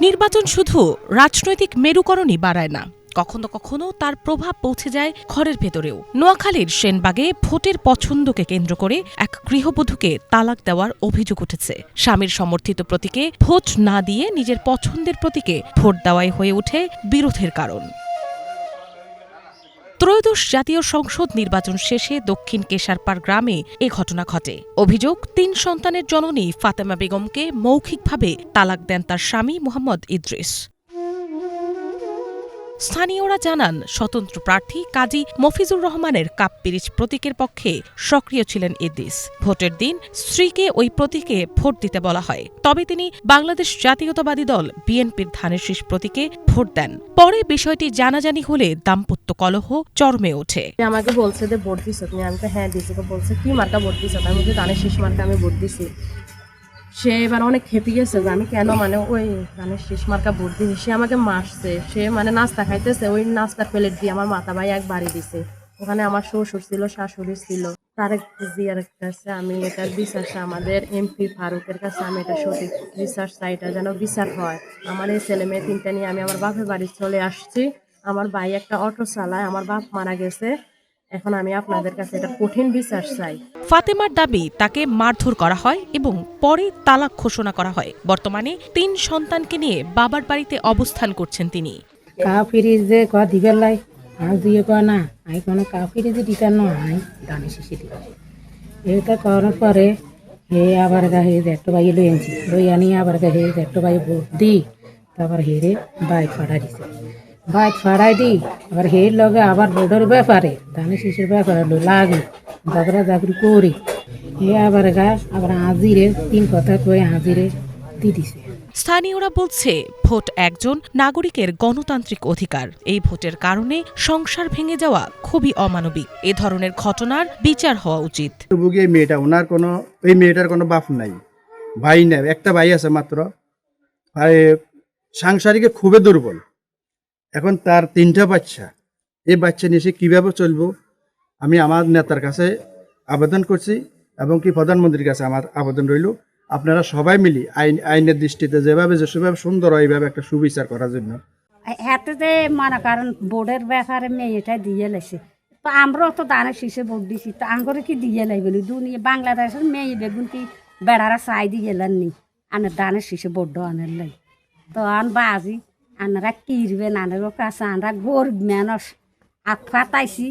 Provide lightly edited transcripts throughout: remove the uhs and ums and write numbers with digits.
নির্বাচন শুধু রাজনৈতিক মেরুকরণই বাড়ায় না, কখনো কখনো তার প্রভাব পৌঁছে যায় ঘরের ভেতরেও। নোয়াখালীর সেনবাগে ভোটের পছন্দকে কেন্দ্র করে এক গৃহবধূকে তালাক দেওয়ার অভিযোগ উঠেছে। স্বামীর সমর্থিত প্রতীকে ভোট না দিয়ে নিজের পছন্দের প্রতীকে ভোট দেওয়াই হয়ে ওঠে বিরোধের কারণ। ত্রয়োদশ জাতীয় সংসদ নির্বাচন শেষে দক্ষিণ কেশারপাড় গ্রামে এ ঘটনা ঘটে। অভিযোগ, ৩ সন্তানের জননী ফাতেমা বেগমকে মৌখিকভাবে তালাক দেন তার স্বামী মোহাম্মদ ইদ্রিস। স্থানীয়রা জানান, স্বতন্ত্র প্রার্থী কাজী মফিজুর রহমানের কাপ-পিরিচ প্রতীকের পক্ষে সক্রিয় ছিলেন ইদ্রিস। ভোটের দিন স্ত্রীকে ওই প্রতীকে ভোট দিতে বলা হয়, তবে তিনি বাংলাদেশ জাতীয়তাবাদী দল বিএনপির ধানের শীষ প্রতীকে ভোট দেন। পরে বিষয়টি জানাজানি হলে দাম্পত্য কলহ চরমে ওঠে। আমাকে বলছে যে ভোট দিছ তুমি, আমি তো হ্যাঁ দিছি। বলছে কি মার্কা ভোট দিছ? আমি বলছি ধানের শীষ মার্কা আমি ভোট দিছি। সে এবার অনেক খেপে গেছে যে আমি কেন ওই ধানের শীষ মার্কা ভোট দিছি। সে আমাকে মারছে, সে নাস্তা খাইতেছে, ওই নাস্তার প্লেট দিয়ে আমার মাথা ভাই এক বাড়ি দিছে। ওখানে আমার শ্বশুর ছিল, শাশুড়ি ছিল। তারেক জিয়ার কাছে আমি এটার বিচার চাই, আমাদের এমপি ফারুকের কাছে আমি এটা সঠিক বিচার চাই, এটা যেন বিচার হয়। আমার এই ছেলে মেয়ে 3টা নিয়ে আমি আমার বাপের বাড়ি চলে আসছি। আমার ভাই একটা অটো চালায়, আমার বাপ মারা গেছে। এখন আমি আপনাদের কাছে এটা কঠিন বিচার চাই। ফাতেমার দাবি, তাকে মারধর করা হয় এবং পরে তালাক ঘোষণা করা হয়। বর্তমানে 3 সন্তানকে নিয়ে বাবার বাড়িতে অবস্থান করছেন তিনি। কাফিরিজে ক দিবের লাই আজ দিয়ে কয় না, আই কোনো কাফিরিজে দিতে নয়, দানে শিশি দিবে। এটা করার পরে হে আবার হে একটা ভাই লই আনি আবার হে একটা ভাই ভোট দি, তারপর হেরে বাইক ফাড়াই দিছে। বাইক ফাড়াই দি আবার হের লগে আবার ভোটের ব্যাপারে দানে শিশির ব্যাপারে লাগে ঝগড়া ঝাগড়ি করি। হে আবার আবার হাজিরে 3 কথা কয়ে হাজিরে দি দিছে। স্থানীয়রা বলছে, ভোট একজন নাগরিকের গণতান্ত্রিক অধিকার। এই ভোটের কারণে সংসার ভেঙে যাওয়া খুবই অমানবিক। এ ধরনের ঘটনার বিচার হওয়া উচিত। এই মেয়েটার কোনো বাপ নাই, ভাই নাই, একটা ভাই আছে মাত্র। সাংসারিকে খুবই দুর্বল। এখন তার 3টা বাচ্চা, এই বাচ্চা নিয়ে সে কীভাবে চলবো? আমি আমার নেতার কাছে আবেদন করছি এবং কি প্রধানমন্ত্রীর কাছে আমার আবেদন রইল, আপনারা সবাই মিলি আইনের দৃষ্টিতে যেভাবে সুন্দর এইভাবে একটা সুবিচার করার জন্য। হাতে যে মনে করেন বোর্ডের ব্যাপারে মেয়েটা দিয়ে লেছে, তো আমরাও তো দানের শীষে ভোট দিছি, তো আঙ্গরে কি দিয়ে লাই বলি দুনিয়া বাংলাদেশের মেয়ে বেগুন কি বেড়ারা চাই দিয়ে নি আনার দানের শীষে ভোট আনার লাই। তো আন বাজি আনারা কিরবেন, আনার কাছে আমরা গরিব মানুষ হাত ফাটাইছি।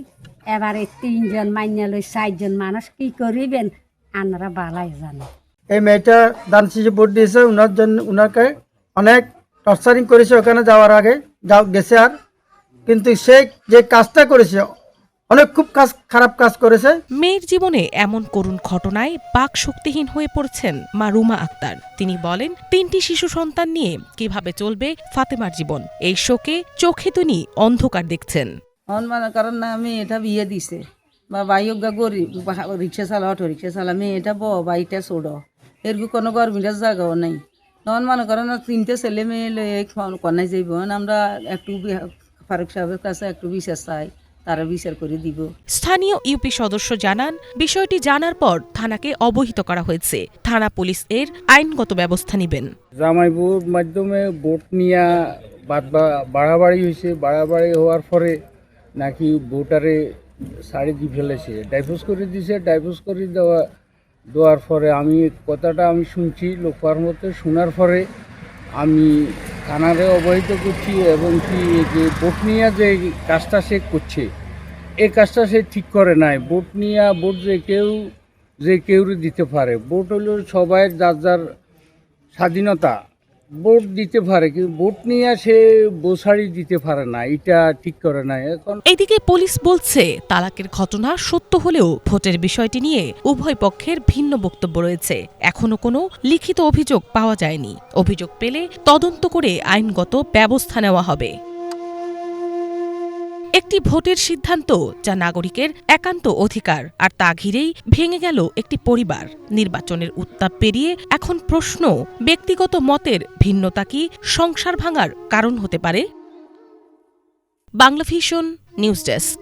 এবারে 3 জন মাইনা লই 4 জন মানুষ কি করিবেন আনারা বালাই জানে। এই মেয়েটা দান শিশু ভোট দিয়েছে, উনাকে অনেক টর্চারিং করেছে ওখানে যাওয়ার আগে গেছে। আর কিন্তু সে যে কাজটা করেছে অনেক খুব খারাপ কাজ করেছে। মেয়ের জীবনে এমন করুণ ঘটনায় বাক শক্তিহীন হয়ে পড়ছেন মা রুমা আক্তার। তিনি বলেন, 3টি শিশু সন্তান নিয়ে কিভাবে চলবে ফাতেমার জীবন। এই শোকে চোখে তিনি অন্ধকার দেখছেন। মনে করেন না, আমি এটা বিয়ে দিছে বা বাইয়োগা গরিব রিক্সা চালা, অটো রিক্সা চালা, মেয়ে এটা বাইটা ছোড়ো, এরকম কোনো গরমিটার জায়গাও নেই। তখন মনে করেন না 3টে ছেলে মেয়ে কন্যাই যাইব, আমরা একটু ফারুক সাহেবের কাছে একটু বিচার চাই, তারা বিচার করে দিব। স্থানীয় ইউপি সদস্য জানান, বিষয়টি জানার পর থানাকে অবহিত করা হয়েছে। থানা পুলিশ এর আইনগত ব্যবস্থা নেবেন। জামাইবুর মাধ্যমে ভোট নিয়ে বাড়াবাড়ি হয়েছে। বাড়াবাড়ি হওয়ার পরে নাকি ভোটারে শাড়ি দিয়ে ফেলেছে, ডাইভোর্স করে দিয়েছে। ডাইভোর্স করে দেওয়ার পরে আমি কথাটা শুনছি লোকার মতো। শোনার পরে আমি থানারে অবহিত করছি এবং কি যে ভোট নিয়ে যে কাজটা সে করছে, এই কাজটা সে ঠিক করে নাই। ভোট নিয়ে ভোট যে কেউ দিতে পারে, ভোট হলো সবাই যার যার স্বাধীনতা, ভোট দিতে পারে, কিন্তু ভোট নিয়ে সে বোঝাড়ি দিতে পারে না, এটা ঠিক করে না। এখন এদিকে পুলিশ বলছে, তালাকের ঘটনা সত্য হলেও ভোটের বিষয়টি নিয়ে উভয় পক্ষের ভিন্ন বক্তব্য রয়েছে। এখনো কোনো লিখিত অভিযোগ পাওয়া যায়নি। অভিযোগ পেলে তদন্ত করে আইনগত ব্যবস্থা নেওয়া হবে। একটি ভোটের সিদ্ধান্ত যা নাগরিকের একান্ত অধিকার, আর তা ঘিরেই ভেঙে গেল একটি পরিবার। নির্বাচনের উত্তাপ পেরিয়ে এখন প্রশ্ন, ব্যক্তিগত মতের ভিন্নতা কি সংসার ভাঙার কারণ হতে পারে? Banglavision news desk.